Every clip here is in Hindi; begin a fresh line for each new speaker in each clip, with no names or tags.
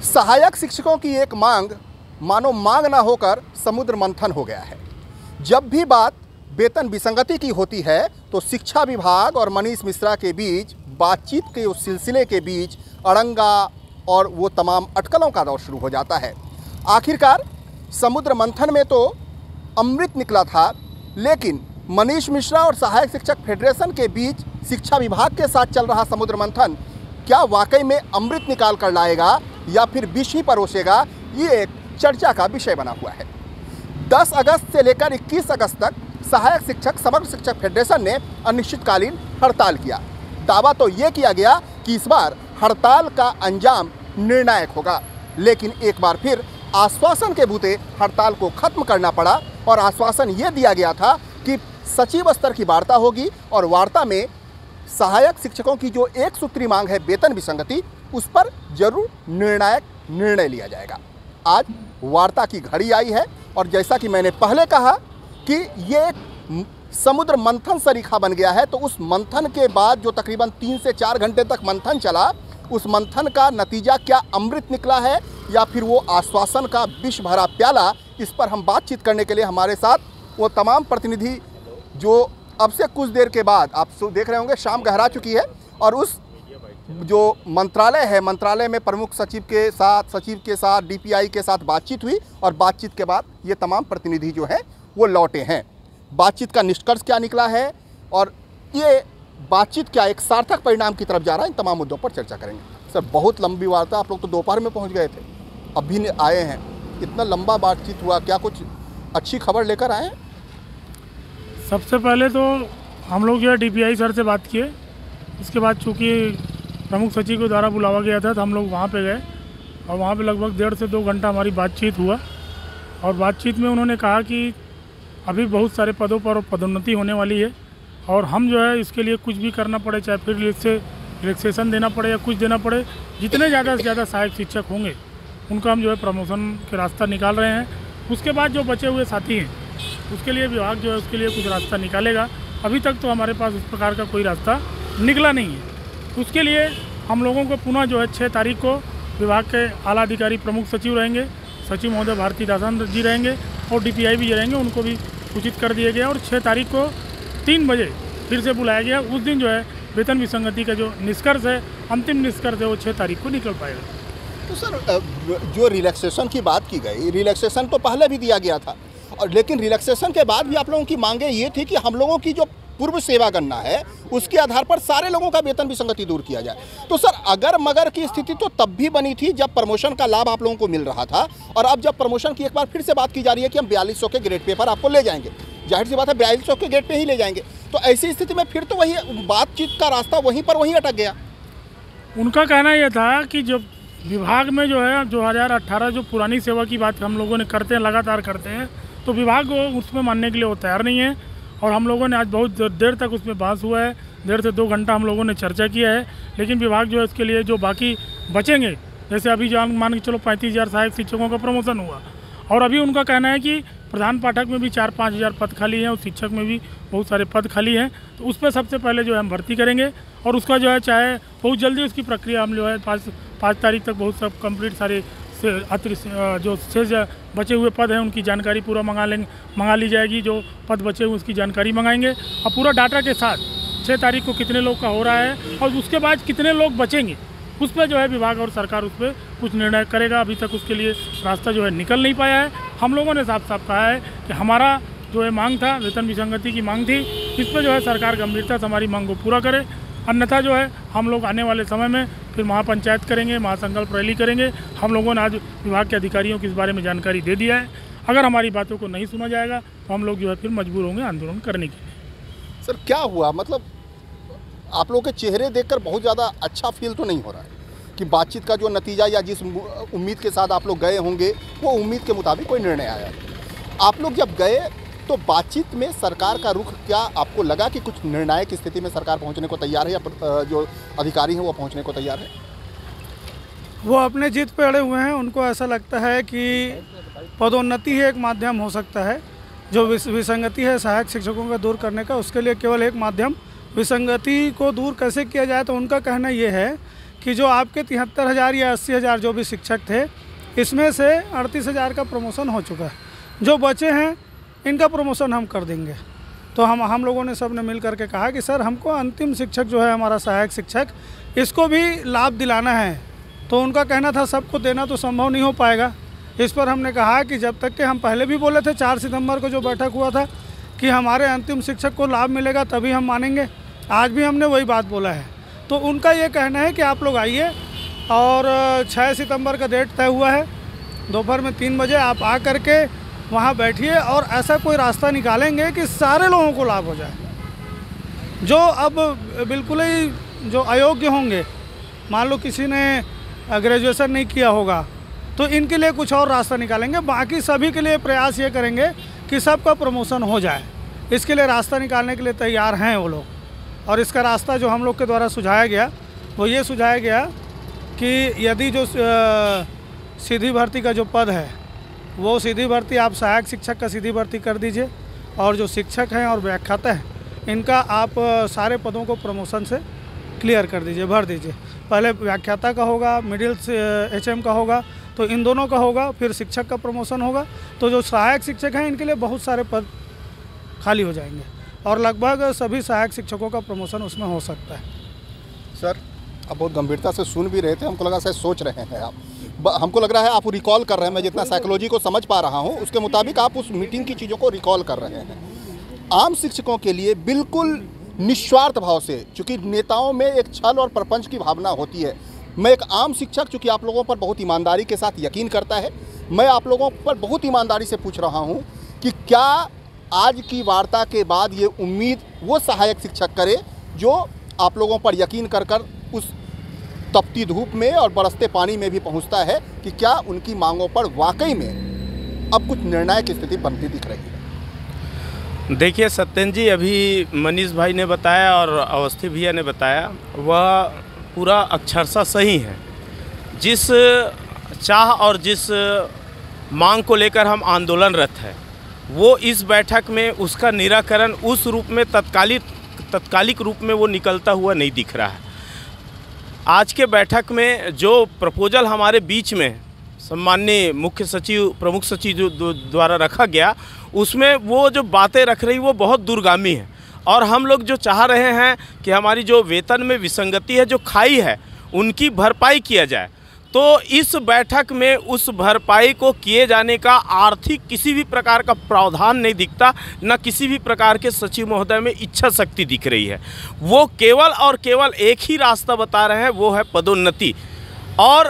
सहायक शिक्षकों की एक मांग मानो मांग ना होकर समुद्र मंथन हो गया है। जब भी बात वेतन विसंगति की होती है तो शिक्षा विभाग और मनीष मिश्रा के बीच बातचीत के उस सिलसिले के बीच अड़ंगा और वो तमाम अटकलों का दौर शुरू हो जाता है। आखिरकार समुद्र मंथन में तो अमृत निकला था, लेकिन मनीष मिश्रा और सहायक शिक्षक फेडरेशन के बीच शिक्षा विभाग के साथ चल रहा समुद्र मंथन क्या वाकई में अमृत निकाल कर लाएगा या फिर विष ही परोसेगा, ये एक चर्चा का विषय बना हुआ है। 10 अगस्त से लेकर 21 अगस्त तक सहायक शिक्षक समग्र शिक्षक फेडरेशन ने अनिश्चितकालीन हड़ताल किया। दावा तो ये किया गया कि इस बार हड़ताल का अंजाम निर्णायक होगा, लेकिन एक बार फिर आश्वासन के बूते हड़ताल को खत्म करना पड़ा और आश्वासन ये दिया गया था कि सचिव स्तर की वार्ता होगी और वार्ता में सहायक शिक्षकों की जो एक सूत्री मांग है वेतन विसंगति, उस पर जरूर निर्णायक निर्णय लिया जाएगा। आज वार्ता की घड़ी आई है और जैसा कि मैंने पहले कहा कि ये एक समुद्र मंथन सरीखा बन गया है, तो उस मंथन के बाद जो तकरीबन 3 से 4 घंटे तक मंथन चला, उस मंथन का नतीजा क्या अमृत निकला है या फिर वो आश्वासन का विष भरा प्याला, इस पर हम बातचीत करने के लिए हमारे साथ वो तमाम प्रतिनिधि जो अब से कुछ देर के बाद आप देख रहे होंगे शाम गहरा चुकी है और उस जो मंत्रालय है, मंत्रालय में प्रमुख सचिव के साथ डीपीआई के साथ बातचीत हुई और बातचीत के बाद ये तमाम प्रतिनिधि जो हैं वो लौटे हैं। बातचीत का निष्कर्ष क्या निकला है और ये बातचीत क्या एक सार्थक परिणाम की तरफ जा रहा है, इन तमाम मुद्दों पर चर्चा करेंगे। सर, बहुत लंबी वार्ता, आप लोग तो दोपहर में पहुंच गए थे, अभी आए हैं, इतना लंबा बातचीत हुआ, क्या कुछ अच्छी खबर लेकर आए हैं?
सबसे पहले तो हम लोग जो है डीपीआई सर से बात किए, उसके बाद चूँकि प्रमुख सचिव के द्वारा बुलावा गया था तो हम लोग वहाँ पे गए और वहाँ पे लगभग 1.5 से 2 घंटा हमारी बातचीत हुआ और बातचीत में उन्होंने कहा कि अभी बहुत सारे पदों पर पदोन्नति होने वाली है और हम जो है इसके लिए कुछ भी करना पड़े, चाहे फिर रिलैक्सेशन देना पड़े या कुछ देना पड़े, जितने ज़्यादा से ज़्यादा सहायक शिक्षक होंगे उनका हम जो है प्रमोशन के रास्ता निकाल रहे हैं। उसके बाद जो बचे हुए साथी हैं उसके लिए विभाग जो है उसके लिए कुछ रास्ता निकालेगा। अभी तक तो हमारे पास उस प्रकार का कोई रास्ता निकला नहीं है। उसके लिए हम लोगों को पुनः जो है 6 तारीख को विभाग के आला अधिकारी प्रमुख सचिव रहेंगे, सचिव महोदय भारती दासन जी रहेंगे और डीपीआई भी रहेंगे, उनको भी सूचित कर दिया गया और 6 तारीख को 3 बजे फिर से बुलाया गया। उस दिन जो है वेतन विसंगति का जो निष्कर्ष है, अंतिम निष्कर्ष है, वो 6 तारीख को निकल पाएगा।
तो सर, जो रिलैक्सेशन की बात की गई, रिलैक्सेशन तो पहले भी दिया गया था और लेकिन रिलैक्सेशन के बाद भी आप लोगों की मांगे ये थी कि हम लोगों की जो पूर्व सेवा गणना है उसके आधार पर सारे लोगों का वेतन विसंगति दूर किया जाए। तो सर, अगर मगर की स्थिति तो तब भी बनी थी जब प्रमोशन का लाभ आप लोगों को मिल रहा था और अब जब प्रमोशन की एक बार फिर से बात की जा रही है कि हम 4200 के ग्रेड पे पर आपको ले जाएंगे, जाहिर सी बात है 4200 के ग्रेड पे ही ले जाएंगे, तो ऐसी स्थिति में फिर तो वही बातचीत का रास्ता वहीं पर वहीं अटक गया।
उनका कहना यह था कि जब विभाग में जो है 2018 जो पुरानी सेवा की बात हम लोगों ने करते हैं, लगातार करते हैं, तो विभाग उसमें मानने के लिए वो तैयार नहीं है और हम लोगों ने आज बहुत देर तक उसमें बहस हुआ है, 1.5 से 2 घंटा हम लोगों ने चर्चा किया है। लेकिन विभाग जो है इसके लिए जो बाकी बचेंगे, जैसे अभी जो मान के चलो 35,000 सहायक शिक्षकों का प्रमोशन हुआ और अभी उनका कहना है कि प्रधान पाठक में भी 4-5 हज़ार पद खाली हैं और शिक्षक में भी बहुत सारे पद खाली हैं, तो उस पर सबसे पहले जो है हम भर्ती करेंगे और उसका जो है चाहे बहुत जल्दी उसकी प्रक्रिया हम जो है 5 तारीख तक बहुत सब कंप्लीट सारे अतिरिक्त जो शेष बचे हुए पद हैं उनकी जानकारी पूरा मंगा ली जाएगी। जो पद बचे हुए उसकी जानकारी मंगाएंगे और पूरा डाटा के साथ 6 तारीख को कितने लोग का हो रहा है और उसके बाद कितने लोग बचेंगे उस पर जो है विभाग और सरकार उस पर कुछ निर्णय करेगा। अभी तक उसके लिए रास्ता जो है निकल नहीं पाया है। हम लोगों ने साफ साफ कहा है कि हमारा जो है मांग था, वेतन विसंगति की मांग थी, इस पर जो है सरकार गंभीरता से हमारी मांग को पूरा करे, अन्यथा जो है हम लोग आने वाले समय में फिर महापंचायत करेंगे, महासंकल्प रैली करेंगे। हम लोगों ने आज विभाग के अधिकारियों को इस बारे में जानकारी दे दिया है। अगर हमारी बातों को नहीं सुना जाएगा तो हम लोग जो है फिर मजबूर होंगे आंदोलन करने के लिए।
सर, क्या हुआ, मतलब आप लोगों के चेहरे देखकर बहुत ज़्यादा अच्छा फील तो नहीं हो रहा है कि बातचीत का जो नतीजा या जिस उम्मीद के साथ आप लोग गए होंगे वो उम्मीद के मुताबिक कोई निर्णय आया। आप लोग जब गए तो बातचीत में सरकार का रुख क्या आपको लगा कि कुछ निर्णायक स्थिति में सरकार पहुंचने को तैयार है या जो अधिकारी हैं वो पहुंचने को तैयार है?
वो अपने जिद पे अड़े हुए हैं। उनको ऐसा लगता है कि पदोन्नति ही एक माध्यम हो सकता है। जो विसंगति है सहायक शिक्षकों का दूर करने का, उसके लिए केवल एक माध्यम विसंगति को दूर कैसे किया जाए, तो उनका कहना ये है कि जो आपके 73,000 या 80,000 जो भी शिक्षक थे, इसमें से 38,000 का प्रमोशन हो चुका है। जो बचे हैं इनका प्रमोशन हम कर देंगे। तो हम लोगों ने सब ने मिल करके कहा कि सर हमको अंतिम शिक्षक जो है हमारा सहायक शिक्षक, इसको भी लाभ दिलाना है। तो उनका कहना था सबको देना तो संभव नहीं हो पाएगा। इस पर हमने कहा कि जब तक कि हम पहले भी बोले थे 4 सितंबर को जो बैठक हुआ था कि हमारे अंतिम शिक्षक को लाभ मिलेगा तभी हम मानेंगे, आज भी हमने वही बात बोला है। तो उनका ये कहना है कि आप लोग आइए और 6 सितंबर का डेट तय हुआ है, दोपहर में 3 बजे आप आ करके वहाँ बैठिए और ऐसा कोई रास्ता निकालेंगे कि सारे लोगों को लाभ हो जाए। जो अब बिल्कुल ही जो अयोग्य होंगे, मान लो किसी ने ग्रेजुएशन नहीं किया होगा, तो इनके लिए कुछ और रास्ता निकालेंगे। बाकी सभी के लिए प्रयास ये करेंगे कि सबका प्रमोशन हो जाए। इसके लिए रास्ता निकालने के लिए तैयार हैं वो लोग। और इसका रास्ता जो हम लोग के द्वारा सुझाया गया वो ये सुझाया गया कि यदि जो सीधी भर्ती का जो पद है वो सीधी भर्ती आप सहायक शिक्षक का सीधी भर्ती कर दीजिए, और जो शिक्षक हैं और व्याख्याता हैं इनका आप सारे पदों को प्रमोशन से क्लियर कर दीजिए, भर दीजिए। पहले व्याख्याता का होगा, मिडिल HM का होगा, तो इन दोनों का होगा, फिर शिक्षक का प्रमोशन होगा। तो जो सहायक शिक्षक हैं इनके लिए बहुत सारे पद खाली हो जाएंगे और लगभग सभी सहायक शिक्षकों का प्रमोशन उसमें हो सकता है।
सर आप बहुत गंभीरता से सुन भी रहे थे, हमको लगा शायद सोच रहे हैं आप, हमको लग रहा है आप रिकॉल कर रहे हैं। मैं जितना साइकोलॉजी को समझ पा रहा हूँ उसके मुताबिक आप उस मीटिंग की चीज़ों को रिकॉल कर रहे हैं। आम शिक्षकों के लिए बिल्कुल निस्वार्थ भाव से, चूँकि नेताओं में एक छल और प्रपंच की भावना होती है, मैं एक आम शिक्षक चूँकि आप लोगों पर बहुत ईमानदारी के साथ यकीन करता है, मैं आप लोगों पर बहुत ईमानदारी से पूछ रहा हूँ कि क्या आज की वार्ता के बाद ये उम्मीद वो सहायक शिक्षक करे जो आप लोगों पर यकीन कर कर उस तपती धूप में और बरसते पानी में भी पहुंचता है कि क्या उनकी मांगों पर वाकई में अब कुछ निर्णायक स्थिति बनती दिख रही है?
देखिए सत्यन जी, अभी मनीष भाई ने बताया और अवस्थी भैया ने बताया, वह पूरा अक्षरशः सही है। जिस चाह और जिस मांग को लेकर हम आंदोलनरत हैं, वो इस बैठक में उसका निराकरण उस रूप में तत्कालिक रूप में वो निकलता हुआ नहीं दिख रहा है। आज के बैठक में जो प्रपोजल हमारे बीच में सम्माननीय मुख्य सचिव, प्रमुख सचिव द्वारा रखा गया, उसमें वो जो बातें रख रही वो बहुत दूरगामी है। और हम लोग जो चाह रहे हैं कि हमारी जो वेतन में विसंगति है, जो खाई है, उनकी भरपाई किया जाए। तो इस बैठक में उस भरपाई को किए जाने का आर्थिक किसी भी प्रकार का प्रावधान नहीं दिखता, न किसी भी प्रकार के सचिव महोदय में इच्छा शक्ति दिख रही है। वो केवल और केवल एक ही रास्ता बता रहे हैं, वो है पदोन्नति। और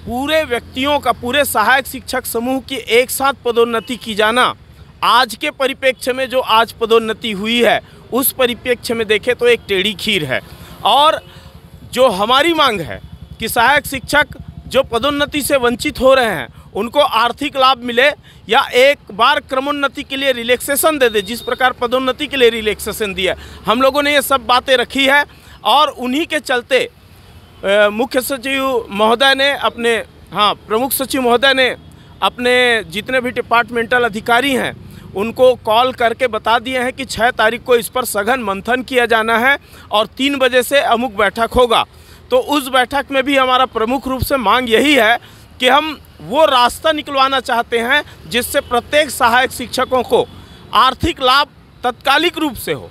पूरे व्यक्तियों का, पूरे सहायक शिक्षक समूह की एक साथ पदोन्नति की जाना, आज के परिप्रेक्ष्य में जो आज पदोन्नति हुई है उस परिप्रेक्ष्य में देखें तो एक टेढ़ी खीर है। और जो हमारी मांग है कि सहायक शिक्षक जो पदोन्नति से वंचित हो रहे हैं उनको आर्थिक लाभ मिले, या एक बार क्रमोन्नति के लिए रिलैक्सेशन दे दे, जिस प्रकार पदोन्नति के लिए रिलैक्सेशन दिया। हम लोगों ने ये सब बातें रखी है और उन्हीं के चलते मुख्य सचिव महोदय ने अपने प्रमुख सचिव महोदय ने अपने जितने भी डिपार्टमेंटल अधिकारी हैं उनको कॉल करके बता दिए हैं कि 6 तारीख को इस पर सघन मंथन किया जाना है और 3 बजे से अमुक बैठक होगा। तो उस बैठक में भी हमारा प्रमुख रूप से मांग यही है कि हम वो रास्ता निकलवाना चाहते हैं जिससे प्रत्येक सहायक शिक्षकों को आर्थिक लाभ तत्कालिक रूप से हो,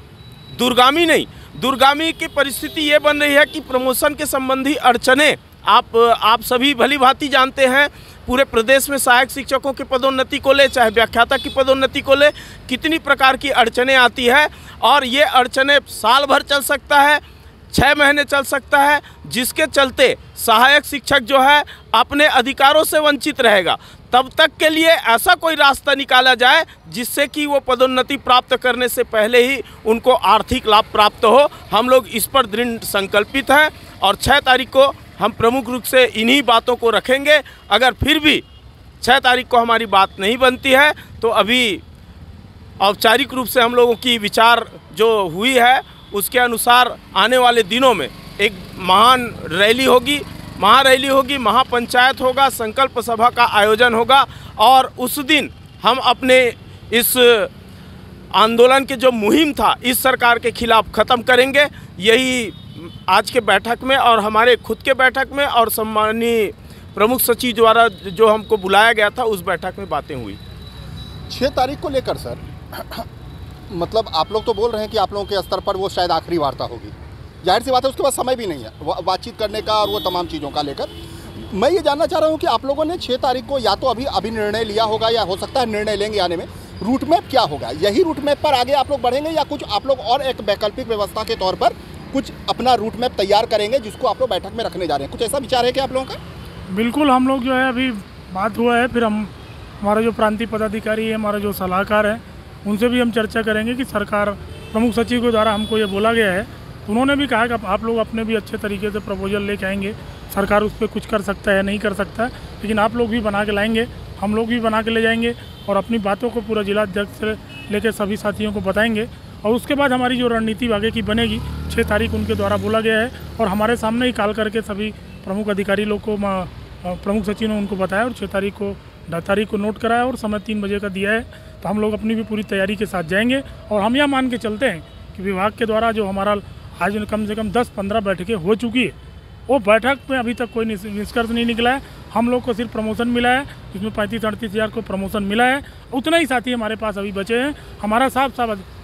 दूरगामी नहीं। दूरगामी की परिस्थिति ये बन रही है कि प्रमोशन के संबंधी अड़चने आप सभी भली भांति जानते हैं। पूरे प्रदेश में सहायक शिक्षकों की पदोन्नति को ले, चाहे व्याख्याता की पदोन्नति को ले, कितनी प्रकार की अड़चने आती है और ये अड़चने साल भर चल सकता है, 6 महीने चल सकता है, जिसके चलते सहायक शिक्षक जो है अपने अधिकारों से वंचित रहेगा। तब तक के लिए ऐसा कोई रास्ता निकाला जाए जिससे कि वो पदोन्नति प्राप्त करने से पहले ही उनको आर्थिक लाभ प्राप्त हो। हम लोग इस पर दृढ़ संकल्पित हैं और 6 तारीख को हम प्रमुख रूप से इन्हीं बातों को रखेंगे। अगर फिर भी 6 तारीख को हमारी बात नहीं बनती है तो अभी औपचारिक रूप से हम लोगों की विचार जो हुई है उसके अनुसार आने वाले दिनों में एक महान रैली होगी, महारैली होगी, महापंचायत होगा, संकल्प सभा का आयोजन होगा और उस दिन हम अपने इस आंदोलन के जो मुहिम था इस सरकार के खिलाफ ख़त्म करेंगे। यही आज के बैठक में और हमारे खुद के बैठक में और सम्मानीय प्रमुख सचिव द्वारा जो हमको बुलाया गया था उस बैठक में बातें हुई।
6 तारीख को लेकर सर मतलब आप लोग तो बोल रहे हैं कि आप लोगों के स्तर पर वो शायद आखिरी वार्ता होगी, जाहिर सी बात है उसके बाद समय भी नहीं है बातचीत करने का और वो तमाम चीज़ों का लेकर। मैं ये जानना चाह रहा हूँ कि आप लोगों ने 6 तारीख को या तो अभी निर्णय लिया होगा या हो सकता है निर्णय लेंगे आने में, रूट मैप क्या होगा, यही रूट मैप पर आगे आप लोग बढ़ेंगे या कुछ आप लोग और एक वैकल्पिक व्यवस्था के तौर पर कुछ अपना रूट मैप तैयार करेंगे जिसको आप लोग बैठक में रखने जा रहे हैं, कुछ ऐसा विचार है क्या आप लोगों का?
बिल्कुल, हम लोग जो है अभी बात हुआ है, फिर हम हमारा जो प्रांतीय पदाधिकारी है, हमारा जो सलाहकार है, उनसे भी हम चर्चा करेंगे कि सरकार प्रमुख सचिव के द्वारा हमको ये बोला गया है, तो उन्होंने भी कहा कि आप लोग अपने भी अच्छे तरीके से प्रपोजल लेके आएंगे, सरकार उस पर कुछ कर सकता है नहीं कर सकता है, लेकिन आप लोग भी बना के लाएंगे, हम लोग भी बना के ले जाएंगे और अपनी बातों को पूरा जिला अध्यक्ष से लेकर सभी साथियों को बताएंगे और उसके बाद हमारी जो रणनीति आगे की बनेगी 6 तारीख उनके द्वारा बोला गया है और हमारे सामने ही कॉल करके सभी प्रमुख अधिकारी लोग को प्रमुख सचिव ने उनको बताया और 6 तारीख को नोट कराया और समय 3 बजे का दिया है। तो हम लोग अपनी भी पूरी तैयारी के साथ जाएंगे और हम यह मान के चलते हैं कि विभाग के द्वारा जो हमारा आज कम से कम 10-15 बैठकें हो चुकी है, वो बैठक में अभी तक कोई निष्कर्ष नहीं निकला है। हम लोग को सिर्फ प्रमोशन मिला है, जिसमें 35-38 हज़ार को प्रमोशन मिला है, उतना ही साथी हमारे पास अभी बचे हैं। हमारा साफ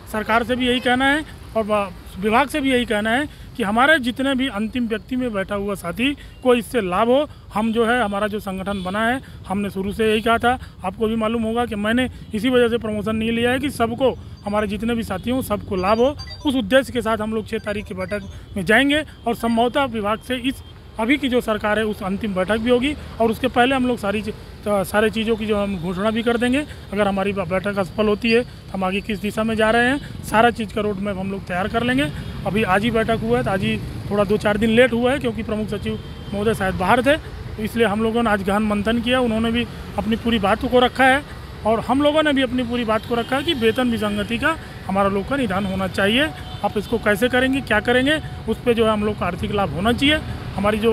सरकार से भी यही कहना है और विभाग से भी यही कहना है कि हमारे जितने भी अंतिम व्यक्ति में बैठा हुआ साथी को इससे लाभ हो। हम जो है हमारा जो संगठन बना है, हमने शुरू से यही कहा था, आपको भी मालूम होगा कि मैंने इसी वजह से प्रमोशन नहीं लिया है कि सबको, हमारे जितने भी साथी हों सबको लाभ हो। उस उद्देश्य के साथ हम लोग 6 तारीख की बैठक में जाएंगे और संभवतः विभाग से इस अभी की जो सरकार है उस अंतिम बैठक भी होगी और उसके पहले हम लोग सारे चीज़ों की जो हम घोषणा भी कर देंगे। अगर हमारी बैठक असफल होती है तो हम आगे किस दिशा में जा रहे हैं, सारा चीज़ का रोड मैप हम लोग तैयार कर लेंगे। अभी आज ही बैठक हुआ है, तो आज ही थोड़ा 2-4 दिन लेट हुआ है क्योंकि प्रमुख सचिव महोदय शायद बाहर थे, तो इसलिए हम लोगों ने आज गहन मंथन किया, उन्होंने भी अपनी पूरी बात को रखा है और हम लोगों ने भी अपनी पूरी बात को रखा है कि वेतन विसंगति का हमारा लोग का निदान होना चाहिए। आप इसको कैसे करेंगे, क्या करेंगे, उस पर जो है हम लोग का आर्थिक लाभ होना चाहिए। हमारी जो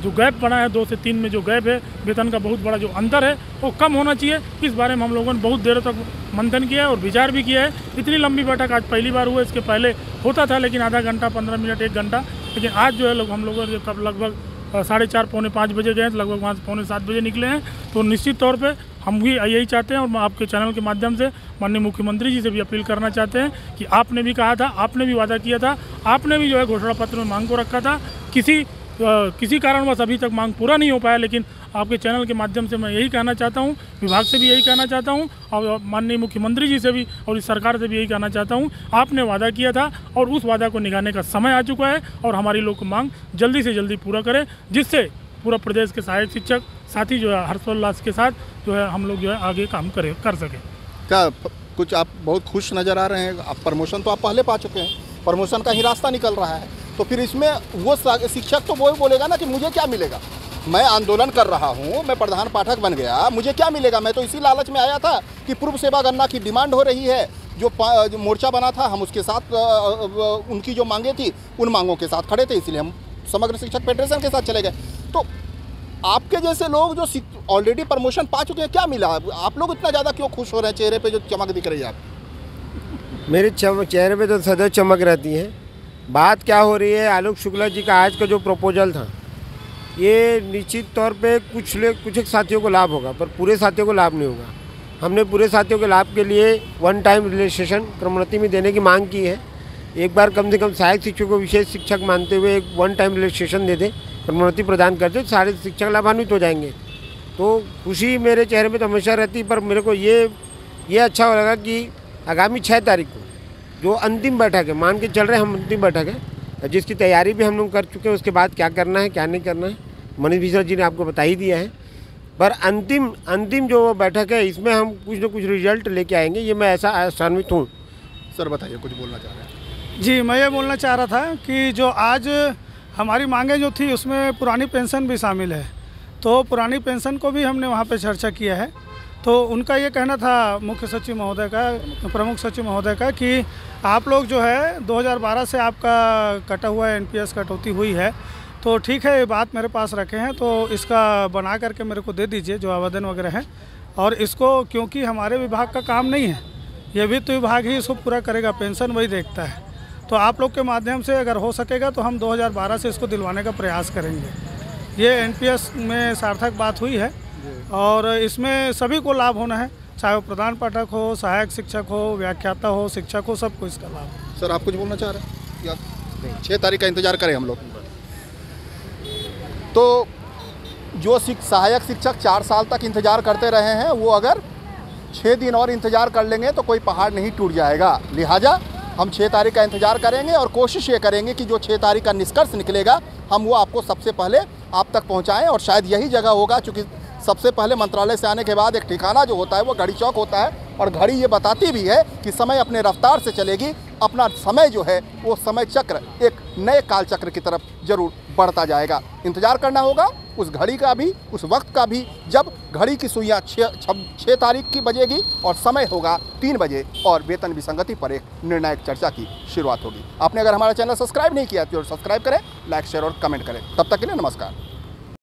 गैप बना है 2 से 3 में जो गैप है, वेतन का बहुत बड़ा जो अंतर है वो कम होना चाहिए। इस बारे में हम लोगों ने बहुत देर तक मंथन किया है और विचार भी किया है। इतनी लंबी बैठक आज पहली बार हुआ, इसके पहले होता था लेकिन आधा घंटा 15 मिनट 1 घंटा, लेकिन आज जो है हम लोगों ने कब लगभग 4:30 पौने 5 बजे गए, लगभग वहाँ से पौने 7 बजे निकले हैं। तो निश्चित तौर पर हम भी यही चाहते हैं और मैं आपके चैनल के माध्यम से माननीय मुख्यमंत्री जी से भी अपील करना चाहते हैं कि आपने भी कहा था, आपने भी वादा किया था, आपने भी जो है घोषणा पत्र में मांग को रखा था, किसी कारणवश अभी तक मांग पूरा नहीं हो पाया, लेकिन आपके चैनल के माध्यम से मैं यही कहना चाहता हूँ, विभाग से भी यही कहना चाहता हूँ और माननीय मुख्यमंत्री जी से भी और इस सरकार से भी यही कहना चाहता हूँ, आपने वादा किया था और उस वादा को निभाने का समय आ चुका है और हमारी लोक मांग जल्दी से जल्दी पूरा करें, जिससे पूरा प्रदेश के सहायक शिक्षक साथी जो है हर्षोल्लास के साथ जो है हम लोग जो है आगे काम कर सकें।
क्या कुछ आप बहुत खुश नज़र आ रहे हैं? आप प्रमोशन तो आप पहले पा चुके हैं, प्रमोशन का ही रास्ता निकल रहा है, तो फिर इसमें वो शिक्षक तो वो बोलेगा ना कि मुझे क्या मिलेगा, मैं आंदोलन कर रहा हूँ, मैं प्रधान पाठक बन गया, मुझे क्या मिलेगा, मैं तो इसी लालच में आया था कि पूर्व सेवा गणना की डिमांड हो रही है, जो मोर्चा बना था हम उसके साथ उनकी जो मांगे थी उन मांगों के साथ खड़े थे, इसलिए हम समग्र शिक्षक फेडरेशन के साथ चले गए। तो आपके जैसे लोग जो ऑलरेडी प्रमोशन पा चुके हैं, क्या मिला? आप लोग इतना ज़्यादा क्यों खुश हो रहे हैं? चेहरे पे जो चमक दिख रही है आप?
मेरे चेहरे पे तो सदैव चमक रहती है। बात क्या हो रही है, आलोक शुक्ला जी का आज का जो प्रपोजल था, ये निश्चित तौर पे कुछ एक साथियों को लाभ होगा, पर पूरे साथियों को लाभ नहीं होगा। हमने पूरे साथियों के लाभ के लिए 1 टाइम रिलैक्सेशन क्रमोन्नति में देने की मांग की है। एक बार कम से कम सहायक शिक्षकों को विशेष शिक्षक मानते हुए 1 टाइम रिलैक्सेशन दे दें, क्रमोन्नति प्रदान कर दें, सारे शिक्षक लाभान्वित हो जाएंगे। तो खुशी मेरे चेहरे पे तो हमेशा रहती, पर मेरे को ये अच्छा लगा कि आगामी 6 तारीख को जो अंतिम बैठक है, मान के चल रहे हैं हम अंतिम बैठक है, जिसकी तैयारी भी हम लोग कर चुके हैं, उसके बाद क्या करना है क्या नहीं करना है मनीष मिश्रा जी ने आपको बता ही दिया है। पर अंतिम जो बैठक है इसमें हम कुछ न कुछ रिजल्ट लेके आएंगे, ये मैं ऐसा आशान्वित हूँ।
सर बताइए, कुछ बोलना चाह रहे हैं?
जी, मैं ये बोलना चाह रहा था कि जो आज हमारी मांगें जो थी उसमें पुरानी पेंशन भी शामिल है, तो पुरानी पेंशन को भी हमने वहाँ पे चर्चा किया है। तो उनका ये कहना था मुख्य सचिव महोदय का, प्रमुख सचिव महोदय का, कि आप लोग जो है 2012 से आपका कटा हुआ एनपीएस कटौती हुई है, तो ठीक है, ये बात मेरे पास रखे हैं, तो इसका बना करके मेरे को दे दीजिए जो आवेदन वगैरह है। और इसको क्योंकि हमारे विभाग का काम नहीं है, ये वित्त विभाग ही इसको पूरा करेगा, पेंशन वही देखता है, तो आप लोग के माध्यम से अगर हो सकेगा तो हम 2012 से इसको दिलवाने का प्रयास करेंगे। ये एनपीएस में सार्थक बात हुई है और इसमें सभी को लाभ होना है, चाहे वो प्रधान पाठक हो, सहायक शिक्षक हो, व्याख्याता हो, शिक्षक हो, सबको इसका लाभ हो।
सर आप कुछ बोलना चाह रहे हैं या 6 तारीख का इंतजार करें हम लोग? तो जो सहायक शिक्षक 4 साल तक इंतजार करते रहे हैं वो अगर 6 दिन और इंतजार कर लेंगे तो कोई पहाड़ नहीं टूट जाएगा। लिहाजा हम 6 तारीख का इंतजार करेंगे और कोशिश ये करेंगे कि जो 6 तारीख का निष्कर्ष निकलेगा हम वो आपको सबसे पहले आप तक पहुंचाएं। और शायद यही जगह होगा, क्योंकि सबसे पहले मंत्रालय से आने के बाद एक ठिकाना जो होता है वो घड़ी चौक होता है और घड़ी ये बताती भी है कि समय अपने रफ्तार से चलेगी। अपना समय जो है वो समय चक्र एक नए काल चक्र की तरफ जरूर बढ़ता जाएगा। इंतजार करना होगा उस घड़ी का भी, उस वक्त का भी, जब घड़ी की सुइयाँ 6 तारीख की बजेगी और समय होगा 3 बजे और वेतन विसंगति पर एक निर्णायक चर्चा की शुरुआत होगी। आपने अगर हमारा चैनल सब्सक्राइब नहीं किया तो सब्सक्राइब करें, लाइक शेयर और कमेंट करें। तब तक के लिए नमस्कार।